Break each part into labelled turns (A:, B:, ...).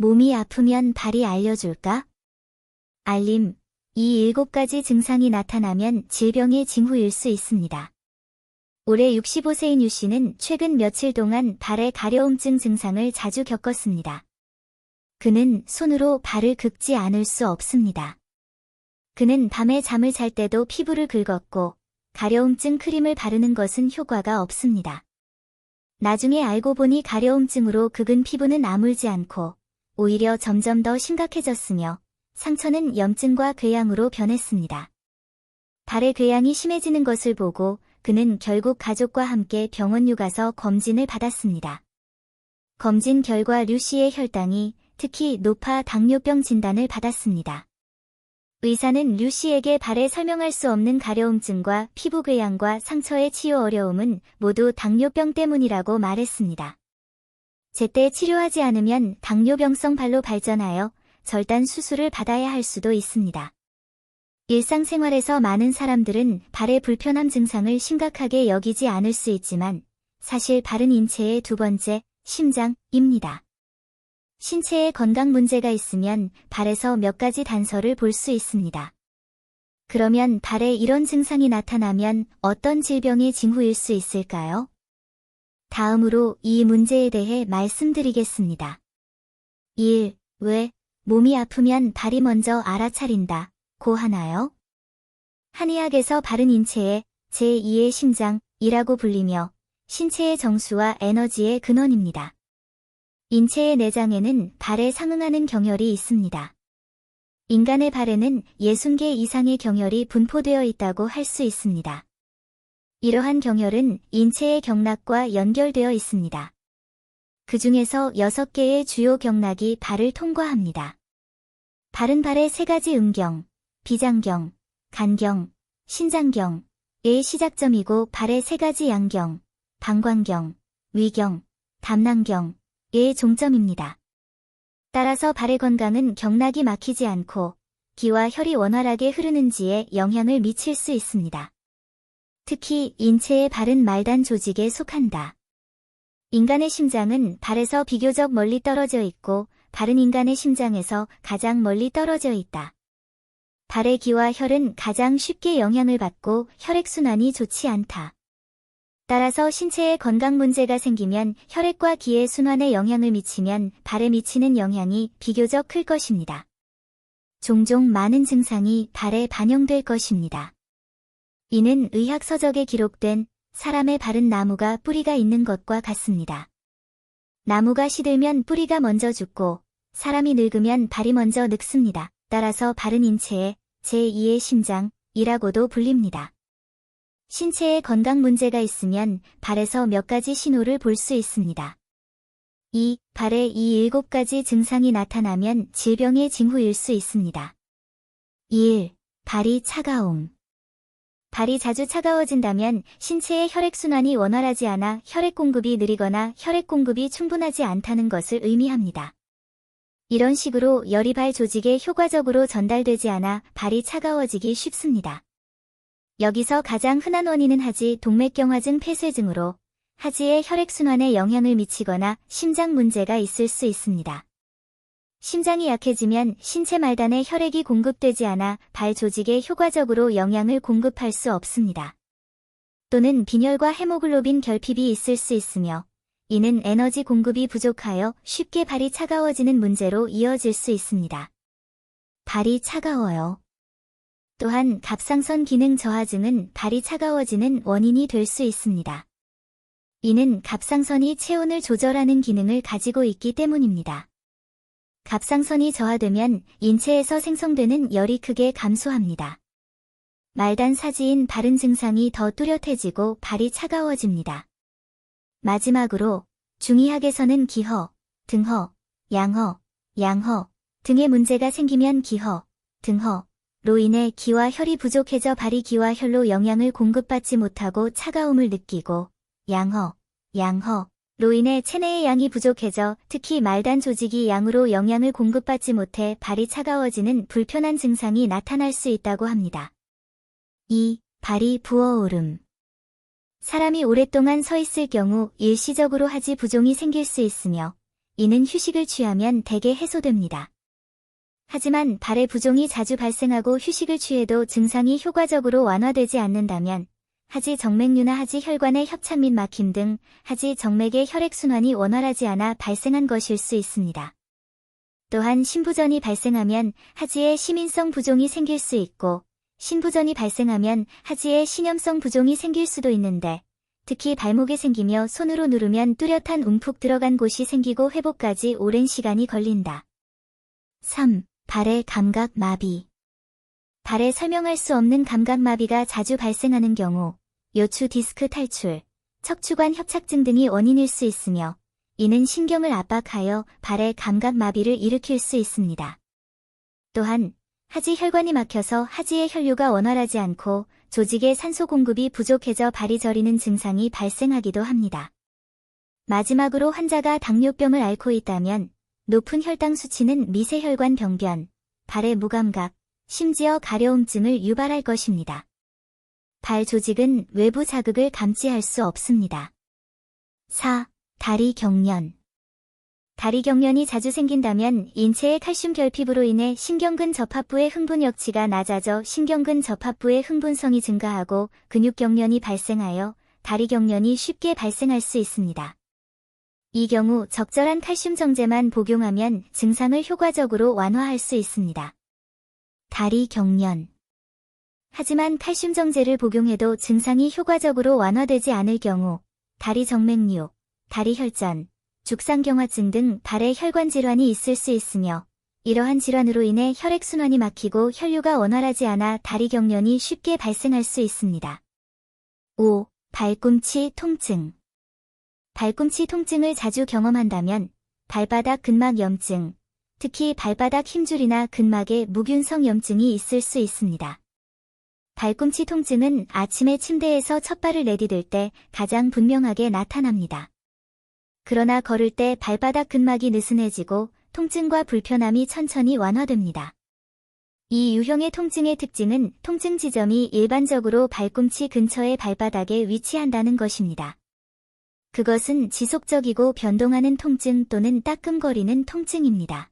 A: 몸이 아프면 발이 알려줄까? 알림. 이 7가지 증상이 나타나면 질병의 징후일 수 있습니다. 올해 65세인 유 씨는 최근 며칠 동안 발의 가려움증 증상을 자주 겪었습니다. 그는 손으로 발을 긁지 않을 수 없습니다. 그는 밤에 잠을 잘 때도 피부를 긁었고 가려움증 크림을 바르는 것은 효과가 없습니다. 나중에 알고 보니 가려움증으로 긁은 피부는 아물지 않고 오히려 점점 더 심각해졌으며 상처는 염증과 궤양으로 변했습니다. 발의 궤양이 심해지는 것을 보고 그는 결국 가족과 함께 병원에 가서 검진을 받았습니다. 검진 결과 류 씨의 혈당이 특히 높아 당뇨병 진단을 받았습니다. 의사는 류 씨에게 발에 설명할 수 없는 가려움증과 피부 궤양과 상처의 치유 어려움은 모두 당뇨병 때문이라고 말했습니다. 제때 치료하지 않으면 당뇨병성 발로 발전하여 절단 수술을 받아야 할 수도 있습니다. 일상생활에서 많은 사람들은 발의 불편함 증상을 심각하게 여기지 않을 수 있지만 사실 발은 인체의 두 번째 심장입니다. 신체에 건강 문제가 있으면 발에서 몇 가지 단서를 볼 수 있습니다. 그러면 발에 이런 증상이 나타나면 어떤 질병의 징후일 수 있을까요? 다음으로 이 문제에 대해 말씀드리겠습니다. 1. 왜 몸이 아프면 발이 먼저 알아차린다 고 하나요? 한의학에서 발은 인체의 제2의 심장이라고 불리며 신체의 정수와 에너지의 근원입니다. 인체의 내장에는 발에 상응하는 경혈이 있습니다. 인간의 발에는 60개 이상의 경혈이 분포되어 있다고 할 수 있습니다. 이러한 경혈은 인체의 경락과 연결되어 있습니다. 그 중에서 6개의 주요 경락이 발을 통과합니다. 발은 발의 3가지 음경, 비장경, 간경, 신장경의 시작점이고 발의 3가지 양경, 방광경, 위경, 담낭경의 종점입니다. 따라서 발의 건강은 경락이 막히지 않고 기와 혈이 원활하게 흐르는지에 영향을 미칠 수 있습니다. 특히 인체의 발은 말단 조직에 속한다. 인간의 심장은 발에서 비교적 멀리 떨어져 있고 발은 인간의 심장에서 가장 멀리 떨어져 있다. 발의 기와 혈은 가장 쉽게 영향을 받고 혈액순환이 좋지 않다. 따라서 신체에 건강 문제가 생기면 혈액과 기의 순환에 영향을 미치면 발에 미치는 영향이 비교적 클 것입니다. 종종 많은 증상이 발에 반영될 것입니다. 이는 의학 서적에 기록된 사람의 발은 나무가 뿌리가 있는 것과 같습니다. 나무가 시들면 뿌리가 먼저 죽고 사람이 늙으면 발이 먼저 늙습니다. 따라서 발은 인체의 제2의 심장이라고도 불립니다. 신체에 건강 문제가 있으면 발에서 몇 가지 신호를 볼 수 있습니다. 2. 발에 이 7가지 증상이 나타나면 질병의 징후일 수 있습니다. 1. 발이 차가움. 발이 자주 차가워진다면 신체의 혈액순환이 원활하지 않아 혈액 공급이 느리거나 혈액 공급이 충분하지 않다는 것을 의미합니다. 이런 식으로 열이 발 조직에 효과적으로 전달되지 않아 발이 차가워지기 쉽습니다. 여기서 가장 흔한 원인은 하지 동맥경화증 폐쇄증으로 하지의 혈액순환에 영향을 미치거나 심장 문제가 있을 수 있습니다. 심장이 약해지면 신체 말단에 혈액이 공급되지 않아 발 조직에 효과적으로 영양을 공급할 수 없습니다. 또는 빈혈과 헤모글로빈 결핍이 있을 수 있으며 이는 에너지 공급이 부족하여 쉽게 발이 차가워지는 문제로 이어질 수 있습니다. 발이 차가워요. 또한 갑상선 기능 저하증은 발이 차가워지는 원인이 될 수 있습니다. 이는 갑상선이 체온을 조절하는 기능을 가지고 있기 때문입니다. 갑상선이 저하되면 인체에서 생성되는 열이 크게 감소합니다. 말단 사지인 발은 증상이 더 뚜렷해지고 발이 차가워집니다. 마지막으로 중의학에서는 기허, 등허, 양허, 양허 등의 문제가 생기면 기허, 등허로 인해 기와 혈이 부족해져 발이 기와 혈로 영양을 공급받지 못하고 차가움을 느끼고 양허, 양허로 인해 체내의 양이 부족해져 특히 말단 조직이 양으로 영양을 공급받지 못해 발이 차가워지는 불편한 증상이 나타날 수 있다고 합니다. 2. 발이 부어오름. 사람이 오랫동안 서 있을 경우 일시적으로 하지 부종이 생길 수 있으며 이는 휴식을 취하면 대개 해소됩니다. 하지만 발의 부종이 자주 발생하고 휴식을 취해도 증상이 효과적으로 완화되지 않는다면 하지 정맥류나 하지 혈관의 협착 및 막힘 등 하지 정맥의 혈액순환이 원활하지 않아 발생한 것일 수 있습니다. 또한 신부전이 발생하면 하지에 시민성 부종이 생길 수 있고 신부전이 발생하면 하지에 신염성 부종이 생길 수도 있는데 특히 발목에 생기며 손으로 누르면 뚜렷한 움푹 들어간 곳이 생기고 회복까지 오랜 시간이 걸린다. 3. 발의 감각 마비. 발에 설명할 수 없는 감각 마비가 자주 발생하는 경우 요추 디스크 탈출, 척추관 협착증 등이 원인일 수 있으며 이는 신경을 압박하여 발의 감각 마비를 일으킬 수 있습니다. 또한 하지 혈관이 막혀서 하지의 혈류가 원활하지 않고 조직의 산소 공급이 부족해져 발이 저리는 증상이 발생하기도 합니다. 마지막으로 환자가 당뇨병을 앓고 있다면 높은 혈당 수치는 미세혈관 병변, 발의 무감각, 심지어 가려움증을 유발할 것입니다. 발 조직은 외부 자극을 감지할 수 없습니다. 4. 다리 경련. 다리 경련이 자주 생긴다면 인체의 칼슘 결핍으로 인해 신경근 접합부의 흥분 역치가 낮아져 신경근 접합부의 흥분성이 증가하고 근육 경련이 발생하여 다리 경련이 쉽게 발생할 수 있습니다. 이 경우 적절한 칼슘 정제만 복용하면 증상을 효과적으로 완화할 수 있습니다. 다리 경련. 하지만 칼슘 정제를 복용해도 증상이 효과적으로 완화되지 않을 경우 다리 정맥류, 다리 혈전, 죽상경화증 등 발에 혈관 질환이 있을 수 있으며 이러한 질환으로 인해 혈액순환이 막히고 혈류가 원활하지 않아 다리 경련이 쉽게 발생할 수 있습니다. 5. 발꿈치 통증. 발꿈치 통증을 자주 경험한다면 발바닥 근막 염증, 특히 발바닥 힘줄이나 근막에 무균성 염증이 있을 수 있습니다. 발꿈치 통증은 아침에 침대에서 첫 발을 내디딜 때 가장 분명하게 나타납니다. 그러나 걸을 때 발바닥 근막이 느슨해지고 통증과 불편함이 천천히 완화됩니다. 이 유형의 통증의 특징은 통증 지점이 일반적으로 발꿈치 근처의 발바닥에 위치한다는 것입니다. 그것은 지속적이고 변동하는 통증 또는 따끔거리는 통증입니다.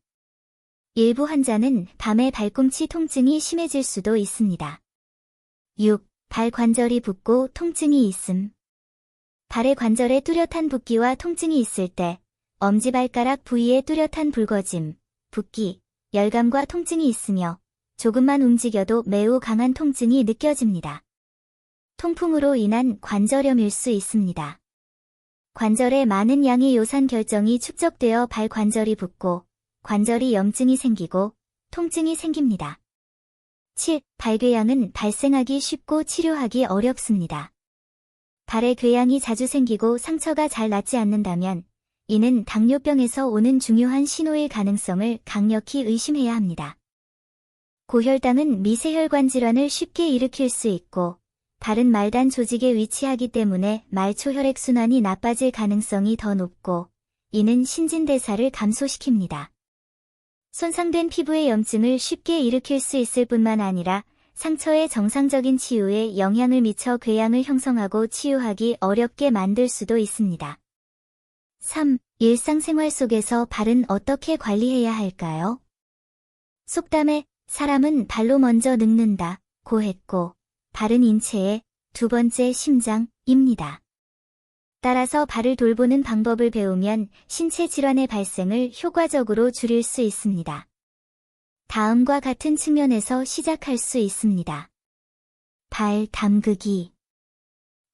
A: 일부 환자는 밤에 발꿈치 통증이 심해질 수도 있습니다. 6. 발 관절이 붓고 통증이 있음. 발의 관절에 뚜렷한 붓기와 통증이 있을 때 엄지발가락 부위에 뚜렷한 붉어짐, 붓기, 열감과 통증이 있으며 조금만 움직여도 매우 강한 통증이 느껴집니다. 통풍으로 인한 관절염일 수 있습니다. 관절에 많은 양의 요산 결정이 축적되어 발 관절이 붓고 관절이 염증이 생기고 통증이 생깁니다. 7. 발궤양은 발생하기 쉽고 치료하기 어렵습니다. 발에 궤양이 자주 생기고 상처가 잘 낫지 않는다면 이는 당뇨병에서 오는 중요한 신호일 가능성을 강력히 의심해야 합니다. 고혈당은 미세혈관 질환을 쉽게 일으킬 수 있고 발은 말단 조직에 위치하기 때문에 말초 혈액순환이 나빠질 가능성이 더 높고 이는 신진대사를 감소시킵니다. 손상된 피부의 염증을 쉽게 일으킬 수 있을 뿐만 아니라 상처의 정상적인 치유에 영향을 미쳐 궤양을 형성하고 치유하기 어렵게 만들 수도 있습니다. 3. 일상생활 속에서 발은 어떻게 관리해야 할까요? 속담에 사람은 발로 먼저 늙는다 고 했고 발은 인체의 두 번째 심장입니다. 따라서 발을 돌보는 방법을 배우면 신체 질환의 발생을 효과적으로 줄일 수 있습니다. 다음과 같은 측면에서 시작할 수 있습니다. 발 담그기.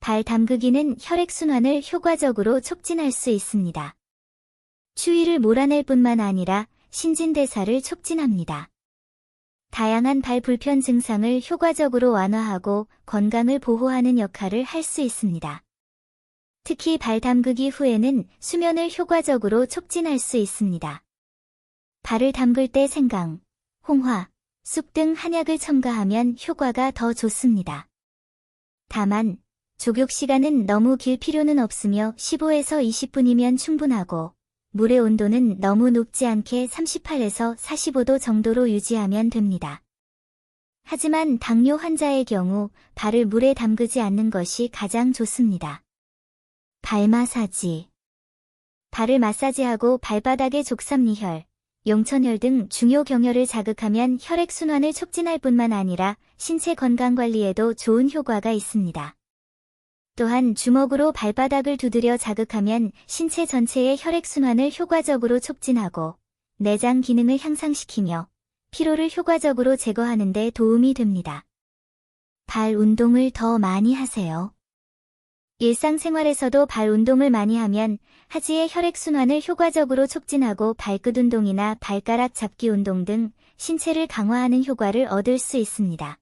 A: 발 담그기는 혈액순환을 효과적으로 촉진할 수 있습니다. 추위를 몰아낼 뿐만 아니라 신진대사를 촉진합니다. 다양한 발 불편 증상을 효과적으로 완화하고 건강을 보호하는 역할을 할 수 있습니다. 특히 발 담그기 후에는 수면을 효과적으로 촉진할 수 있습니다. 발을 담글 때 생강, 홍화, 쑥 등 한약을 첨가하면 효과가 더 좋습니다. 다만 족욕 시간은 너무 길 필요는 없으며 15에서 20분이면 충분하고 물의 온도는 너무 높지 않게 38에서 45도 정도로 유지하면 됩니다. 하지만 당뇨 환자의 경우 발을 물에 담그지 않는 것이 가장 좋습니다. 발 마사지. 발을 마사지하고 발바닥의 족삼리혈, 용천혈 등 중요 경혈을 자극하면 혈액순환을 촉진할 뿐만 아니라 신체 건강관리에도 좋은 효과가 있습니다. 또한 주먹으로 발바닥을 두드려 자극하면 신체 전체의 혈액순환을 효과적으로 촉진하고 내장 기능을 향상시키며 피로를 효과적으로 제거하는 데 도움이 됩니다. 발 운동을 더 많이 하세요. 일상생활에서도 발 운동을 많이 하면 하지의 혈액순환을 효과적으로 촉진하고 발끝 운동이나 발가락 잡기 운동 등 신체를 강화하는 효과를 얻을 수 있습니다.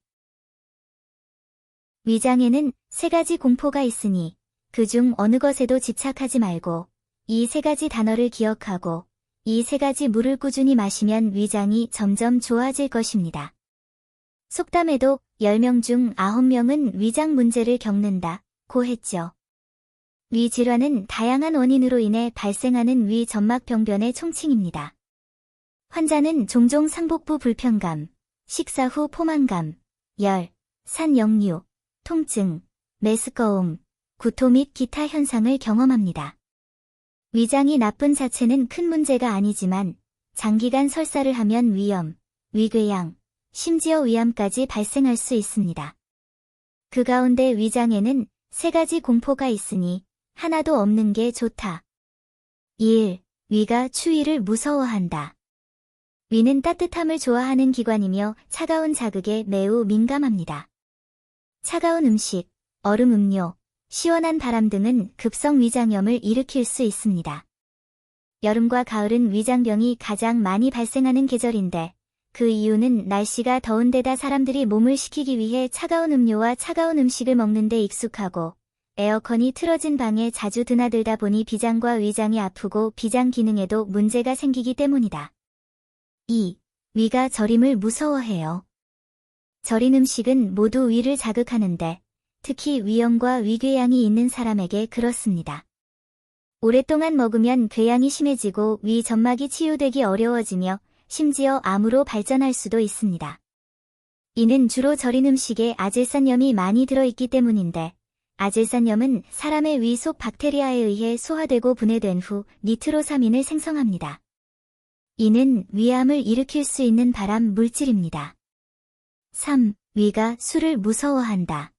A: 위장에는 3가지 공포가 있으니 그중 어느 것에도 집착하지 말고 이 3가지 단어를 기억하고 이 3가지 물을 꾸준히 마시면 위장이 점점 좋아질 것입니다. 속담에도 10명 중 9명은 위장 문제를 겪는다 고 했죠. 위 질환은 다양한 원인으로 인해 발생하는 위 점막 병변의 총칭입니다. 환자는 종종 상복부 불편감, 식사 후 포만감, 열, 산 역류, 통증, 메스꺼움, 구토 및 기타 현상을 경험합니다. 위장이 나쁜 자체는 큰 문제가 아니지만 장기간 설사를 하면 위염, 위궤양, 심지어 위암까지 발생할 수 있습니다. 그 가운데 위장에는 3가지 공포가 있으니 하나도 없는 게 좋다. 1. 위가 추위를 무서워한다. 위는 따뜻함을 좋아하는 기관이며 차가운 자극에 매우 민감합니다. 차가운 음식, 얼음 음료, 시원한 바람 등은 급성 위장염을 일으킬 수 있습니다. 여름과 가을은 위장병이 가장 많이 발생하는 계절인데 그 이유는 날씨가 더운 데다 사람들이 몸을 식히기 위해 차가운 음료와 차가운 음식을 먹는 데 익숙하고 에어컨이 틀어진 방에 자주 드나들다 보니 비장과 위장이 아프고 비장 기능에도 문제가 생기기 때문이다. 2. 위가 저림을 무서워해요. 절인 음식은 모두 위를 자극하는데 특히 위염과 위궤양이 있는 사람에게 그렇습니다. 오랫동안 먹으면 궤양이 심해지고 위 점막이 치유되기 어려워지며 심지어 암으로 발전할 수도 있습니다. 이는 주로 절인 음식에 아질산염이 많이 들어있기 때문인데 아질산염은 사람의 위 속 박테리아에 의해 소화되고 분해된 후 니트로사민을 생성합니다. 이는 위암을 일으킬 수 있는 발암 물질입니다. 3. 위가 술을 무서워한다.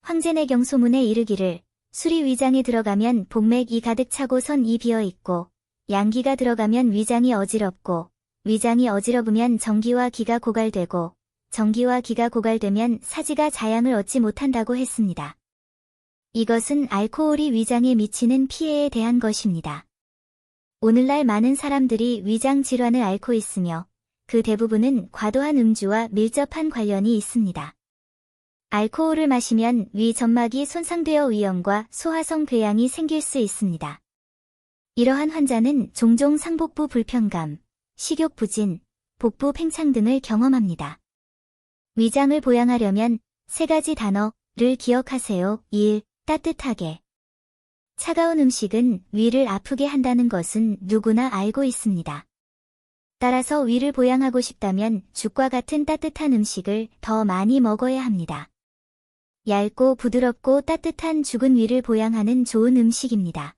A: 황제내경 소문에 이르기를 술이 위장에 들어가면 복맥이 가득 차고선 이 비어있고 양기가 들어가면 위장이 어지럽고 위장이 어지러우면 정기와 기가 고갈되고 정기와 기가 고갈되면 사지가 자양을 얻지 못한다고 했습니다. 이것은 알코올이 위장에 미치는 피해에 대한 것입니다. 오늘날 많은 사람들이 위장 질환을 앓고 있으며 그 대부분은 과도한 음주와 밀접한 관련이 있습니다. 알코올을 마시면 위 점막이 손상되어 위염과 소화성 궤양이 생길 수 있습니다. 이러한 환자는 종종 상복부 불편감, 식욕 부진, 복부 팽창 등을 경험합니다. 위장을 보양하려면 3가지 단어를 기억하세요. 1. 따뜻하게. 차가운 음식은 위를 아프게 한다는 것은 누구나 알고 있습니다. 따라서 위를 보양하고 싶다면 죽과 같은 따뜻한 음식을 더 많이 먹어야 합니다. 얇고 부드럽고 따뜻한 죽은 위를 보양하는 좋은 음식입니다.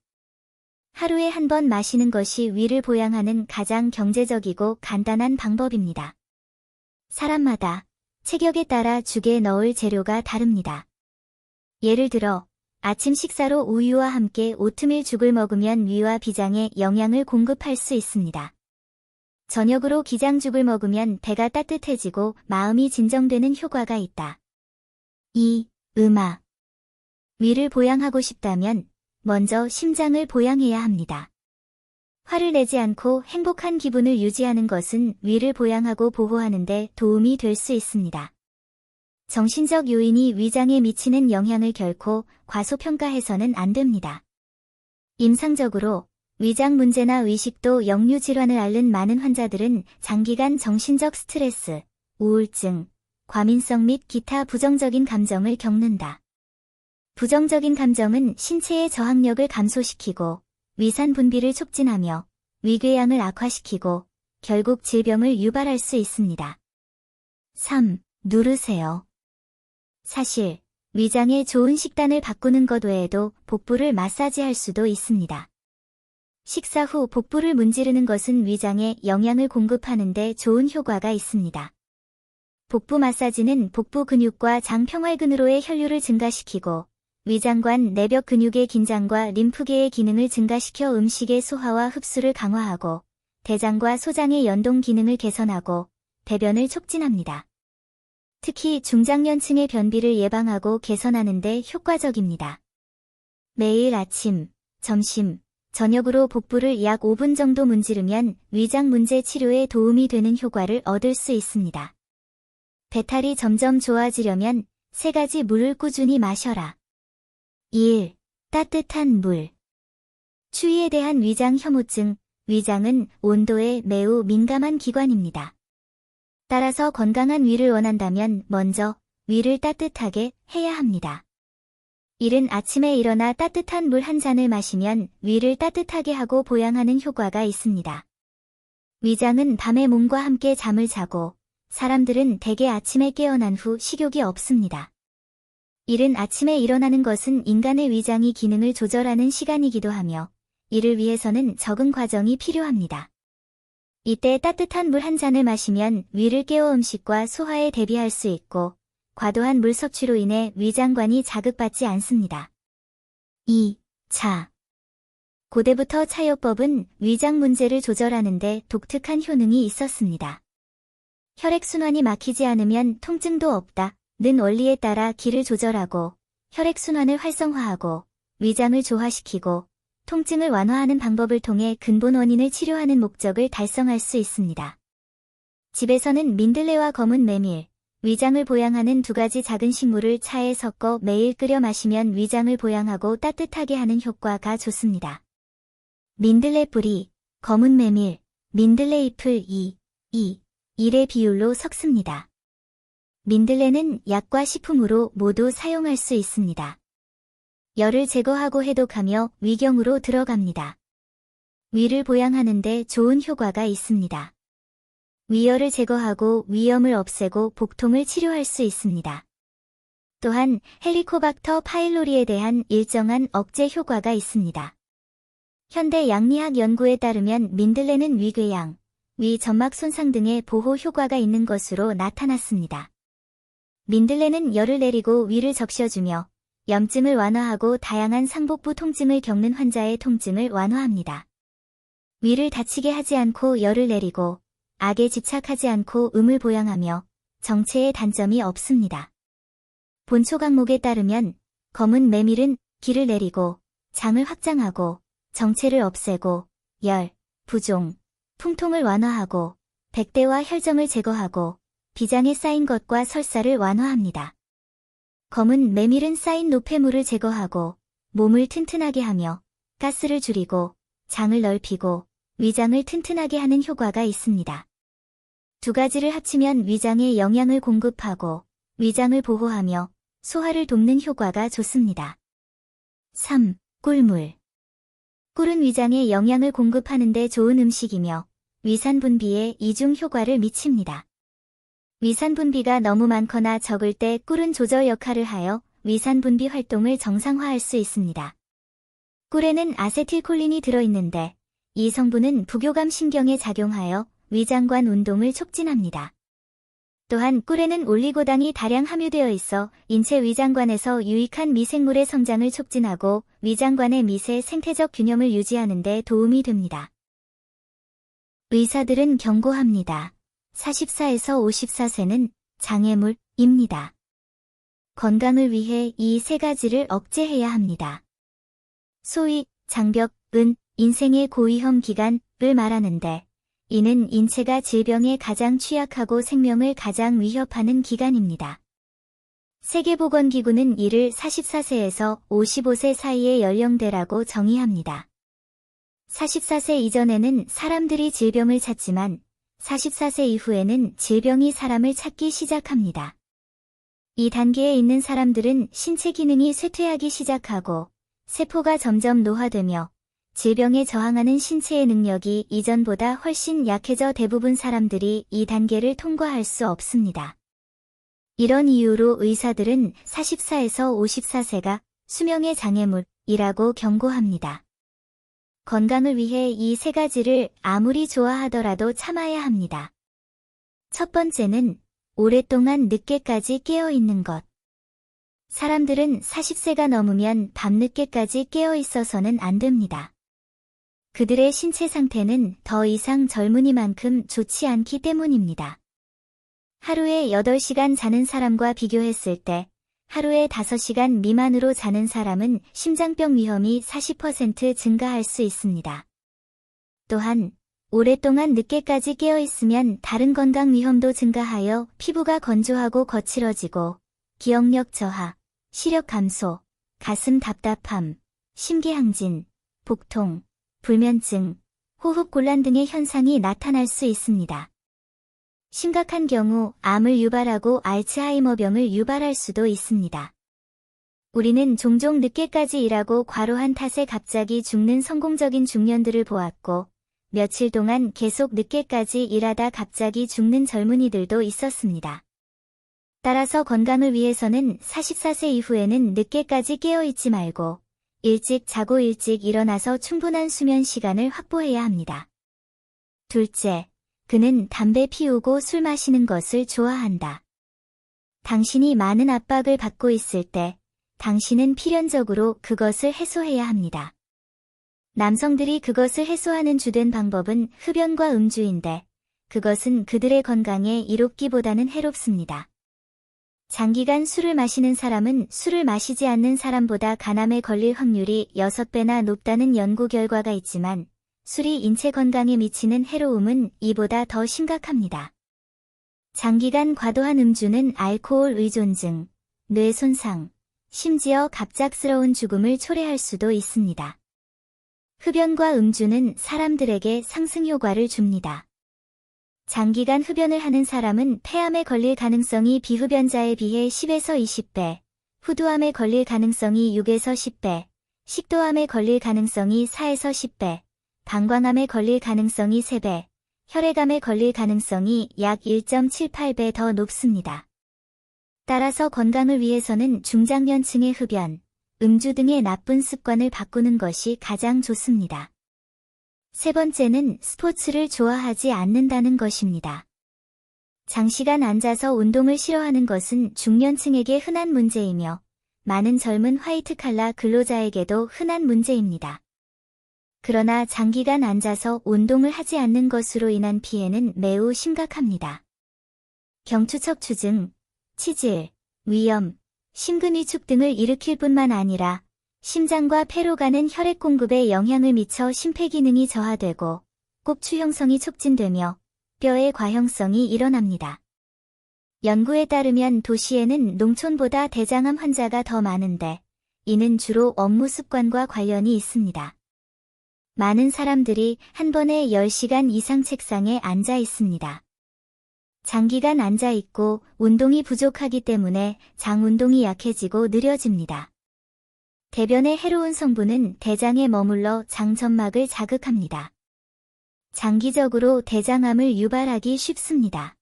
A: 하루에 한 번 마시는 것이 위를 보양하는 가장 경제적이고 간단한 방법입니다. 사람마다 체격에 따라 죽에 넣을 재료가 다릅니다. 예를 들어 아침 식사로 우유와 함께 오트밀 죽을 먹으면 위와 비장에 영양을 공급할 수 있습니다. 저녁으로 기장죽을 먹으면 배가 따뜻해지고 마음이 진정되는 효과가 있다. 2. 음악. 위를 보양하고 싶다면 먼저 심장을 보양해야 합니다. 화를 내지 않고 행복한 기분을 유지하는 것은 위를 보양하고 보호하는 데 도움이 될 수 있습니다. 정신적 요인이 위장에 미치는 영향을 결코 과소평가해서는 안 됩니다. 임상적으로 위장 문제나 위식도 역류 질환을 앓는 많은 환자들은 장기간 정신적 스트레스, 우울증, 과민성 및 기타 부정적인 감정을 겪는다. 부정적인 감정은 신체의 저항력을 감소시키고 위산 분비를 촉진하며 위궤양을 악화시키고 결국 질병을 유발할 수 있습니다. 3. 누르세요. 사실 위장에 좋은 식단을 바꾸는 것 외에도 복부를 마사지할 수도 있습니다. 식사 후 복부를 문지르는 것은 위장에 영양을 공급하는 데 좋은 효과가 있습니다. 복부 마사지는 복부 근육과 장 평활근으로의 혈류를 증가시키고 위장관 내벽 근육의 긴장과 림프계의 기능을 증가시켜 음식의 소화와 흡수를 강화하고 대장과 소장의 연동 기능을 개선하고 배변을 촉진합니다. 특히 중장년층의 변비를 예방하고 개선하는 데 효과적입니다. 매일 아침, 점심, 저녁으로 복부를 약 5분 정도 문지르면 위장 문제 치료에 도움이 되는 효과를 얻을 수 있습니다. 배탈이 점점 좋아지려면 3가지 물을 꾸준히 마셔라. 1. 따뜻한 물. 추위에 대한 위장 혐오증, 위장은 온도에 매우 민감한 기관입니다. 따라서 건강한 위를 원한다면 먼저 위를 따뜻하게 해야 합니다. 이른 아침에 일어나 따뜻한 물 한 잔을 마시면 위를 따뜻하게 하고 보양하는 효과가 있습니다. 위장은 밤에 몸과 함께 잠을 자고 사람들은 대개 아침에 깨어난 후 식욕이 없습니다. 이른 아침에 일어나는 것은 인간의 위장이 기능을 조절하는 시간이기도 하며 이를 위해서는 적응 과정이 필요합니다. 이때 따뜻한 물 한 잔을 마시면 위를 깨워 음식과 소화에 대비할 수 있고 과도한 물 섭취로 인해 위장관이 자극받지 않습니다. 2. 차. 고대부터 차요법은 위장 문제를 조절하는 데 독특한 효능이 있었습니다. 혈액순환이 막히지 않으면 통증도 없다는 원리에 따라 기를 조절하고 혈액순환을 활성화하고 위장을 조화시키고 통증을 완화하는 방법을 통해 근본 원인을 치료하는 목적을 달성할 수 있습니다. 집에서는 민들레와 검은 메밀, 위장을 보양하는 2가지 작은 식물을 차에 섞어 매일 끓여 마시면 위장을 보양하고 따뜻하게 하는 효과가 좋습니다. 민들레 뿌리, 검은 메밀, 민들레 잎을 1의 비율로 섞습니다. 민들레는 약과 식품으로 모두 사용할 수 있습니다. 열을 제거하고 해독하며 위경으로 들어갑니다. 위를 보양하는 데 좋은 효과가 있습니다. 위열을 제거하고 위염을 없애고 복통을 치료할 수 있습니다. 또한 헬리코박터 파일로리에 대한 일정한 억제 효과가 있습니다. 현대 양리학 연구에 따르면 민들레는 위궤양, 위 점막 손상 등의 보호 효과가 있는 것으로 나타났습니다. 민들레는 열을 내리고 위를 적셔주며 염증을 완화하고 다양한 상복부 통증을 겪는 환자의 통증을 완화합니다. 위를 다치게 하지 않고 열을 내리고 악에 집착하지 않고 음을 보양하며 정체의 단점이 없습니다. 본초 강목에 따르면 검은 메밀은 기를 내리고 장을 확장하고 정체를 없애고 열, 부종, 풍통을 완화하고 백대와 혈정을 제거하고 비장에 쌓인 것과 설사를 완화합니다. 검은 메밀은 쌓인 노폐물을 제거하고 몸을 튼튼하게 하며 가스를 줄이고 장을 넓히고 위장을 튼튼하게 하는 효과가 있습니다. 2가지를 합치면 위장에 영양을 공급하고 위장을 보호하며 소화를 돕는 효과가 좋습니다. 3. 꿀물. 꿀은 위장에 영양을 공급하는 데 좋은 음식이며 위산 분비에 이중 효과를 미칩니다. 위산 분비가 너무 많거나 적을 때 꿀은 조절 역할을 하여 위산 분비 활동을 정상화할 수 있습니다. 꿀에는 아세틸콜린이 들어있는데 이 성분은 부교감 신경에 작용하여 위장관 운동을 촉진합니다. 또한 꿀에는 올리고당이 다량 함유되어 있어 인체 위장관에서 유익한 미생물의 성장을 촉진하고 위장관의 미세 생태적 균형을 유지하는 데 도움이 됩니다. 의사들은 경고합니다. 44에서 54세는 장애물입니다. 건강을 위해 이 3가지를 억제해야 합니다. 소위 장벽은 인생의 고위험 기간을 말하는데 이는 인체가 질병에 가장 취약하고 생명을 가장 위협하는 기간입니다. 세계보건기구는 이를 44세에서 55세 사이의 연령대라고 정의합니다. 44세 이전에는 사람들이 질병을 찾지만 44세 이후에는 질병이 사람을 찾기 시작합니다. 이 단계에 있는 사람들은 신체 기능이 쇠퇴하기 시작하고 세포가 점점 노화되며 질병에 저항하는 신체의 능력이 이전보다 훨씬 약해져 대부분 사람들이 이 단계를 통과할 수 없습니다. 이런 이유로 의사들은 44에서 54세가 수명의 장애물이라고 경고합니다. 건강을 위해 이 세 가지를 아무리 좋아하더라도 참아야 합니다. 첫 번째는 오랫동안 늦게까지 깨어 있는 것. 사람들은 40세가 넘으면 밤늦게까지 깨어 있어서는 안 됩니다. 그들의 신체 상태는 더 이상 젊은이만큼 좋지 않기 때문입니다. 하루에 8시간 자는 사람과 비교했을 때 하루에 5시간 미만으로 자는 사람은 심장병 위험이 40% 증가할 수 있습니다. 또한 오랫동안 늦게까지 깨어 있으면 다른 건강 위험도 증가하여 피부가 건조하고 거칠어지고 기억력 저하, 시력 감소, 가슴 답답함, 심기항진, 복통, 불면증, 호흡곤란 등의 현상이 나타날 수 있습니다. 심각한 경우 암을 유발하고 알츠하이머병을 유발할 수도 있습니다. 우리는 종종 늦게까지 일하고 과로한 탓에 갑자기 죽는 성공적인 중년들을 보았고, 며칠 동안 계속 늦게까지 일하다 갑자기 죽는 젊은이들도 있었습니다. 따라서 건강을 위해서는 44세 이후에는 늦게까지 깨어있지 말고, 일찍 자고 일찍 일어나서 충분한 수면 시간을 확보해야 합니다. 둘째, 그는 담배 피우고 술 마시는 것을 좋아한다. 당신이 많은 압박을 받고 있을 때, 당신은 필연적으로 그것을 해소해야 합니다. 남성들이 그것을 해소하는 주된 방법은 흡연과 음주인데, 그것은 그들의 건강에 이롭기보다는 해롭습니다. 장기간 술을 마시는 사람은 술을 마시지 않는 사람보다 간암에 걸릴 확률이 6배나 높다는 연구 결과가 있지만, 술이 인체 건강에 미치는 해로움은 이보다 더 심각합니다. 장기간 과도한 음주는 알코올 의존증, 뇌 손상, 심지어 갑작스러운 죽음을 초래할 수도 있습니다. 흡연과 음주는 사람들에게 상승 효과를 줍니다. 장기간 흡연을 하는 사람은 폐암에 걸릴 가능성이 비흡연자에 비해 10에서 20배, 후두암에 걸릴 가능성이 6에서 10배, 식도암에 걸릴 가능성이 4에서 10배, 방광암에 걸릴 가능성이 3배, 혈액암에 걸릴 가능성이 약 1.78배 더 높습니다. 따라서 건강을 위해서는 중장년층의 흡연, 음주 등의 나쁜 습관을 바꾸는 것이 가장 좋습니다. 세 번째는 스포츠를 좋아하지 않는다는 것입니다. 장시간 앉아서 운동을 싫어하는 것은 중년층에게 흔한 문제이며 많은 젊은 화이트칼라 근로자에게도 흔한 문제입니다. 그러나 장기간 앉아서 운동을 하지 않는 것으로 인한 피해는 매우 심각합니다. 경추척추증, 치질, 위염, 심근위축 등을 일으킬 뿐만 아니라 심장과 폐로 가는 혈액 공급에 영향을 미쳐 심폐기능이 저하되고 꼭추 형성이 촉진되며 뼈의 과형성이 일어납니다. 연구에 따르면 도시에는 농촌보다 대장암 환자가 더 많은데 이는 주로 업무 습관과 관련이 있습니다. 많은 사람들이 한 번에 10시간 이상 책상에 앉아 있습니다. 장기간 앉아 있고 운동이 부족하기 때문에 장 운동이 약해지고 느려집니다. 대변의 해로운 성분은 대장에 머물러 장 점막을 자극합니다. 장기적으로 대장암을 유발하기 쉽습니다.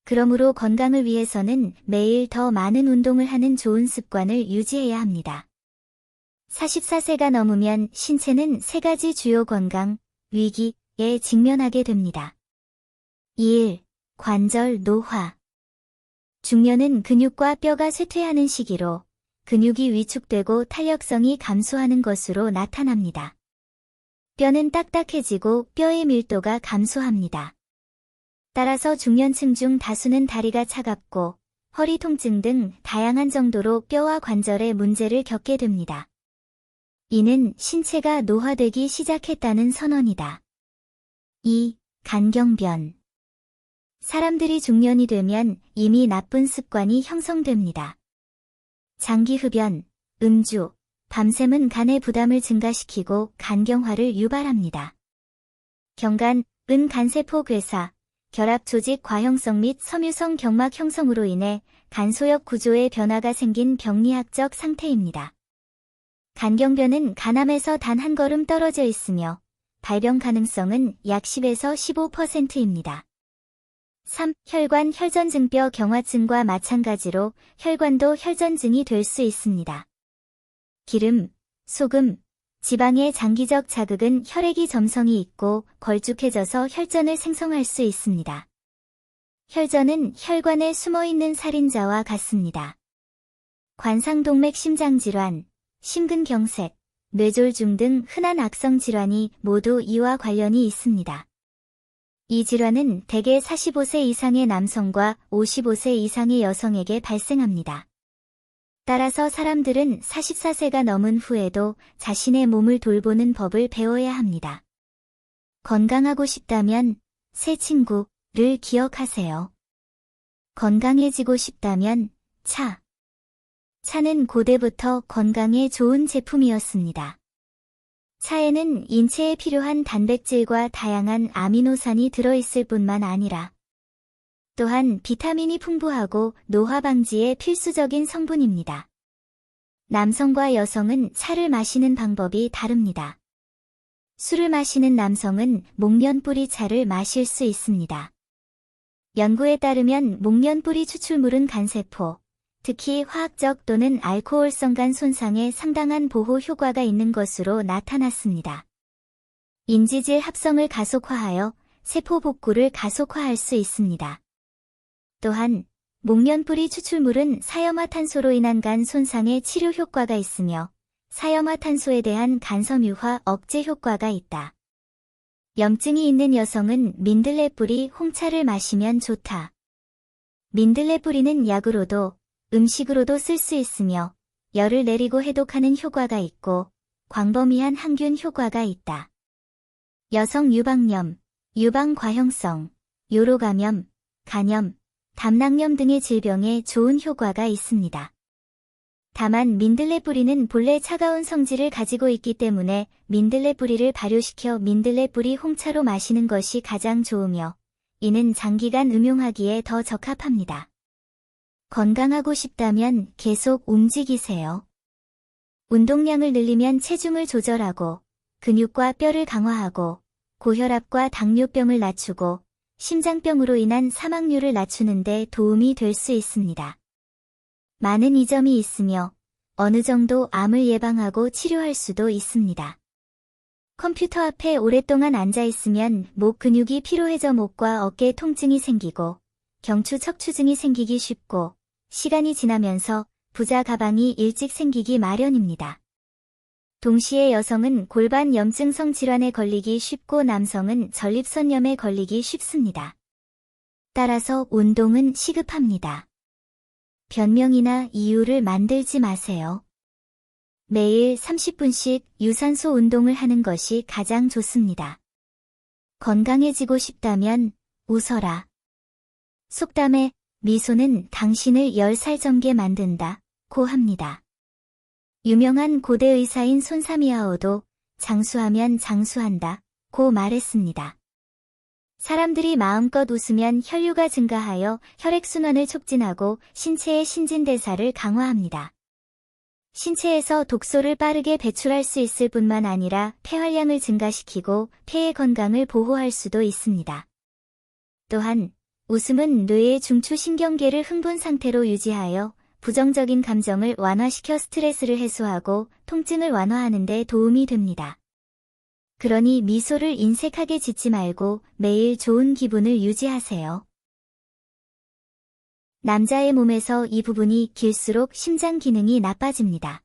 A: 그러므로 건강을 위해서는 매일 더 많은 운동을 하는 좋은 습관을 유지해야 합니다. 44세가 넘으면 신체는 세 가지 주요 건강, 위기에 직면하게 됩니다. 1. 관절 노화. 중년은 근육과 뼈가 쇠퇴하는 시기로 근육이 위축되고 탄력성이 감소하는 것으로 나타납니다. 뼈는 딱딱해지고 뼈의 밀도가 감소합니다. 따라서 중년층 중 다수는 다리가 차갑고 허리 통증 등 다양한 정도로 뼈와 관절에 문제를 겪게 됩니다. 이는 신체가 노화되기 시작했다는 선언이다. 2. 간경변. 사람들이 중년이 되면 이미 나쁜 습관이 형성됩니다. 장기 흡연, 음주, 밤샘은 간의 부담을 증가시키고 간경화를 유발합니다. 경간, 간세포 괴사, 결합 조직 과형성 및 섬유성 경막 형성으로 인해 간소역 구조의 변화가 생긴 병리학적 상태입니다. 간경변은 간암에서 단 한 걸음 떨어져 있으며 발병 가능성은 약 10에서 15%입니다. 3. 혈관 혈전증뼈 경화증과 마찬가지로 혈관도 혈전증이 될 수 있습니다. 기름, 소금, 지방의 장기적 자극은 혈액이 점성이 있고 걸쭉해져서 혈전을 생성할 수 있습니다. 혈전은 혈관에 숨어있는 살인자와 같습니다. 관상동맥 심장질환, 심근경색, 뇌졸중 등 흔한 악성 질환이 모두 이와 관련이 있습니다. 이 질환은 대개 45세 이상의 남성과 55세 이상의 여성에게 발생합니다. 따라서 사람들은 44세가 넘은 후에도 자신의 몸을 돌보는 법을 배워야 합니다. 건강하고 싶다면 새 친구를 기억하세요. 건강해지고 싶다면 차. 차는 고대부터 건강에 좋은 제품이었습니다. 차에는 인체에 필요한 단백질과 다양한 아미노산이 들어있을 뿐만 아니라 또한 비타민이 풍부하고 노화 방지에 필수적인 성분입니다. 남성과 여성은 차를 마시는 방법이 다릅니다. 술을 마시는 남성은 목련뿌리 차를 마실 수 있습니다. 연구에 따르면 목련뿌리 추출물은 간세포, 특히 화학적 또는 알코올성 간 손상에 상당한 보호 효과가 있는 것으로 나타났습니다. 인지질 합성을 가속화하여 세포 복구를 가속화할 수 있습니다. 또한 목련뿌리 추출물은 사염화탄소로 인한 간 손상에 치료 효과가 있으며 사염화탄소에 대한 간섬유화 억제 효과가 있다. 염증이 있는 여성은 민들레 뿌리 홍차를 마시면 좋다. 민들레 뿌리는 약으로도 음식으로도 쓸 수 있으며 열을 내리고 해독하는 효과가 있고 광범위한 항균 효과가 있다. 여성 유방염, 유방과형성, 요로감염, 간염, 담낭염 등의 질병에 좋은 효과가 있습니다. 다만 민들레 뿌리는 본래 차가운 성질을 가지고 있기 때문에 민들레 뿌리를 발효시켜 민들레 뿌리 홍차로 마시는 것이 가장 좋으며 이는 장기간 음용하기에 더 적합합니다. 건강하고 싶다면 계속 움직이세요. 운동량을 늘리면 체중을 조절하고 근육과 뼈를 강화하고 고혈압과 당뇨병을 낮추고 심장병으로 인한 사망률을 낮추는 데 도움이 될 수 있습니다. 많은 이점이 있으며 어느 정도 암을 예방하고 치료할 수도 있습니다. 컴퓨터 앞에 오랫동안 앉아 있으면 목 근육이 피로해져 목과 어깨 통증이 생기고 경추 척추증이 생기기 쉽고 시간이 지나면서 부자 가방이 일찍 생기기 마련입니다. 동시에 여성은 골반 염증성 질환에 걸리기 쉽고 남성은 전립선염에 걸리기 쉽습니다. 따라서 운동은 시급합니다. 변명이나 이유를 만들지 마세요. 매일 30분씩 유산소 운동을 하는 것이 가장 좋습니다. 건강해지고 싶다면 웃어라. 속담에 미소는 당신을 10살 젊게 만든다고 합니다. 유명한 고대 의사인 손사미아오도 장수하면 장수한다고 말했습니다. 사람들이 마음껏 웃으면 혈류가 증가하여 혈액순환을 촉진하고 신체의 신진대사를 강화합니다. 신체에서 독소를 빠르게 배출할 수 있을 뿐만 아니라 폐활량을 증가시키고 폐의 건강을 보호할 수도 있습니다. 또한 웃음은 뇌의 중추신경계를 흥분 상태로 유지하여 부정적인 감정을 완화시켜 스트레스를 해소하고 통증을 완화하는 데 도움이 됩니다. 그러니 미소를 인색하게 짓지 말고 매일 좋은 기분을 유지하세요. 남자의 몸에서 이 부분이 길수록 심장 기능이 나빠집니다.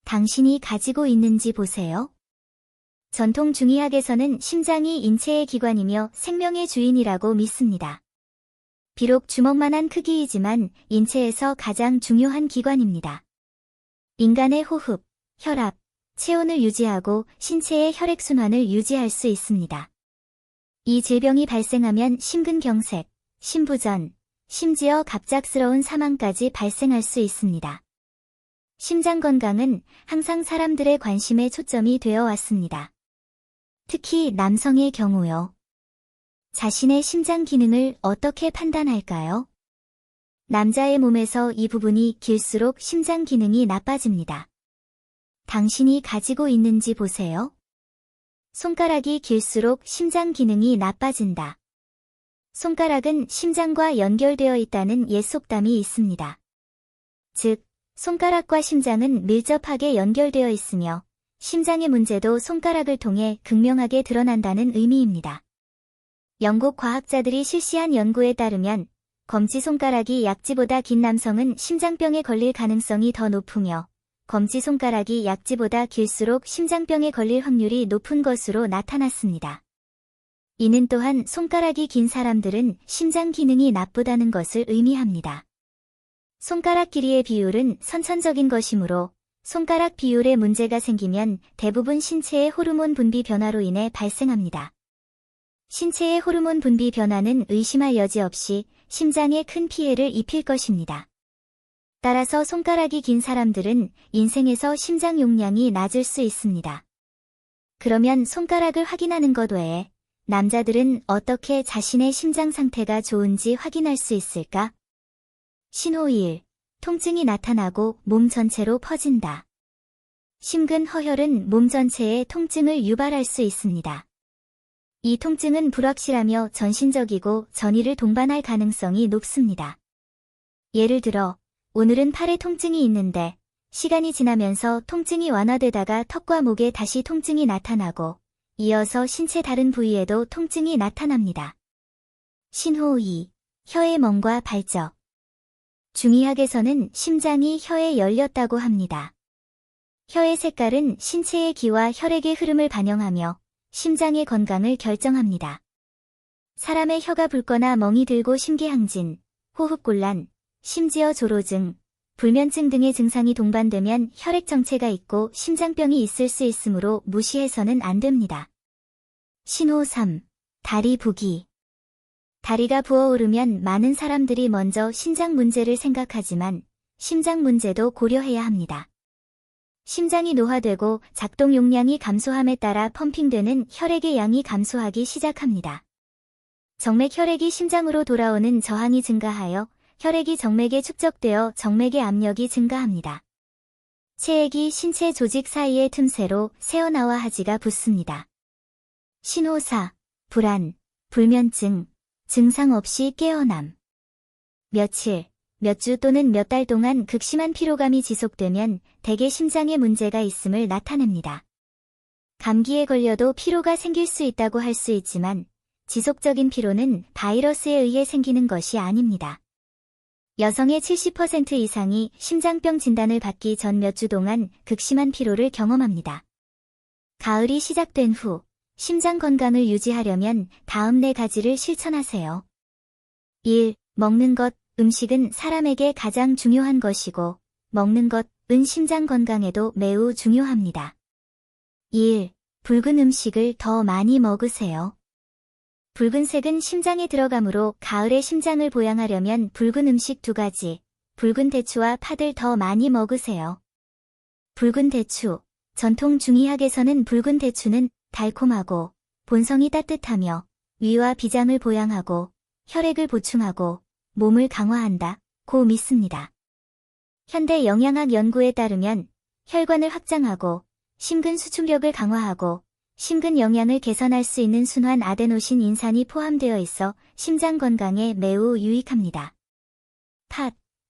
A: 당신이 가지고 있는지 보세요. 전통 중의학에서는 심장이 인체의 기관이며 생명의 주인이라고 믿습니다. 비록 주먹만한 크기이지만 인체에서 가장 중요한 기관입니다. 인간의 호흡, 혈압, 체온을 유지하고 신체의 혈액순환을 유지할 수 있습니다. 이 질병이 발생하면 심근경색, 심부전, 심지어 갑작스러운 사망까지 발생할 수 있습니다. 심장 건강은 항상 사람들의 관심의 초점이 되어 왔습니다. 특히 남성의 경우요. 자신의 심장 기능을 어떻게 판단할까요? 남자의 몸에서 이 부분이 길수록 심장 기능이 나빠집니다. 당신이 가지고 있는지 보세요. 손가락이 길수록 심장 기능이 나빠진다. 손가락은 심장과 연결되어 있다는 옛 속담이 있습니다. 즉, 손가락과 심장은 밀접하게 연결되어 있으며 심장의 문제도 손가락을 통해 극명하게 드러난다는 의미입니다. 영국 과학자들이 실시한 연구에 따르면 검지손가락이 약지보다 긴 남성은 심장병에 걸릴 가능성이 더 높으며 검지손가락이 약지보다 길수록 심장병에 걸릴 확률이 높은 것으로 나타났습니다. 이는 또한 손가락이 긴 사람들은 심장 기능이 나쁘다는 것을 의미합니다. 손가락 길이의 비율은 선천적인 것이므로 손가락 비율에 문제가 생기면 대부분 신체의 호르몬 분비 변화로 인해 발생합니다. 신체의 호르몬 분비 변화는 의심할 여지 없이 심장에 큰 피해를 입힐 것입니다. 따라서 손가락이 긴 사람들은 인생에서 심장 용량이 낮을 수 있습니다. 그러면 손가락을 확인하는 것 외에 남자들은 어떻게 자신의 심장 상태가 좋은지 확인할 수 있을까? 신호 1. 통증이 나타나고 몸 전체로 퍼진다. 심근 허혈은 몸 전체에 통증을 유발할 수 있습니다. 이 통증은 불확실하며 전신적이고 전이를 동반할 가능성이 높습니다. 예를 들어, 오늘은 팔에 통증이 있는데 시간이 지나면서 통증이 완화되다가 턱과 목에 다시 통증이 나타나고 이어서 신체 다른 부위에도 통증이 나타납니다. 신호 2. 혀의 멍과 발적. 중의학에서는 심장이 혀에 열렸다고 합니다. 혀의 색깔은 신체의 기와 혈액의 흐름을 반영하며 심장의 건강을 결정합니다. 사람의 혀가 붉거나 멍이 들고 심계항진, 호흡곤란, 심지어 조로증, 불면증 등의 증상이 동반되면 혈액 정체가 있고 심장병이 있을 수 있으므로 무시해서는 안 됩니다. 신호 3. 다리 부기. 다리가 부어오르면 많은 사람들이 먼저 신장 문제를 생각하지만 심장 문제도 고려해야 합니다. 심장이 노화되고 작동 용량이 감소함에 따라 펌핑되는 혈액의 양이 감소하기 시작합니다. 정맥 혈액이 심장으로 돌아오는 저항이 증가하여 혈액이 정맥에 축적되어 정맥의 압력이 증가합니다. 체액이 신체 조직 사이의 틈새로 새어나와 하지가 붙습니다. 신호 4. 불안, 불면증, 증상 없이 깨어남. 며칠, 몇 주 또는 몇 달 동안 극심한 피로감이 지속되면 대개 심장에 문제가 있음을 나타냅니다. 감기에 걸려도 피로가 생길 수 있다고 할 수 있지만 지속적인 피로는 바이러스에 의해 생기는 것이 아닙니다. 여성의 70% 이상이 심장병 진단을 받기 전 몇 주 동안 극심한 피로를 경험합니다. 가을이 시작된 후 심장 건강을 유지하려면 다음 4가지를 실천하세요. 1. 먹는 것. 음식은 사람에게 가장 중요한 것이고 먹는 것은 심장 건강에도 매우 중요합니다. 1. 붉은 음식을 더 많이 먹으세요. 붉은색은 심장에 들어가므로 가을에 심장을 보양하려면 붉은 음식 2가지, 붉은 대추와 팥을 더 많이 먹으세요. 붉은 대추. 전통 중의학에서는 붉은 대추는 달콤하고 본성이 따뜻하며 위와 비장을 보양하고 혈액을 보충하고 몸을 강화한다고 믿습니다. 현대 영양학 연구에 따르면 혈관을 확장하고 심근 수축력을 강화하고 심근 영양을 개선할 수 있는 순환 아데노신 인산이 포함되어 있어 심장 건강에 매우 유익합니다.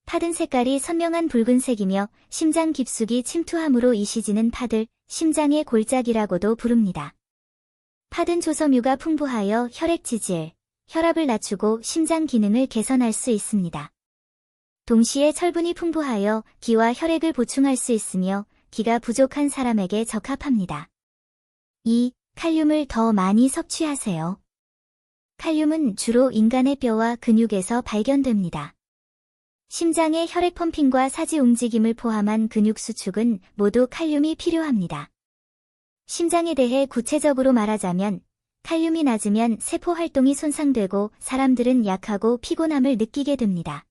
A: 팥은 색깔이 선명한 붉은색이며 심장 깊숙이 침투함으로 이시지는 팥을 심장의 골짜기라고도 부릅니다. 팥은 조섬유가 풍부하여 혈액 지질, 혈압을 낮추고 심장 기능을 개선할 수 있습니다. 동시에 철분이 풍부하여 기와 혈액을 보충할 수 있으며 기가 부족한 사람에게 적합합니다. 2. 칼륨을 더 많이 섭취하세요. 칼륨은 주로 인간의 뼈와 근육에서 발견됩니다. 심장의 혈액 펌핑과 사지 움직임을 포함한 근육 수축은 모두 칼륨이 필요합니다. 심장에 대해 구체적으로 말하자면 칼륨이 낮으면 세포 활동이 손상되고 사람들은 약하고 피곤함을 느끼게 됩니다.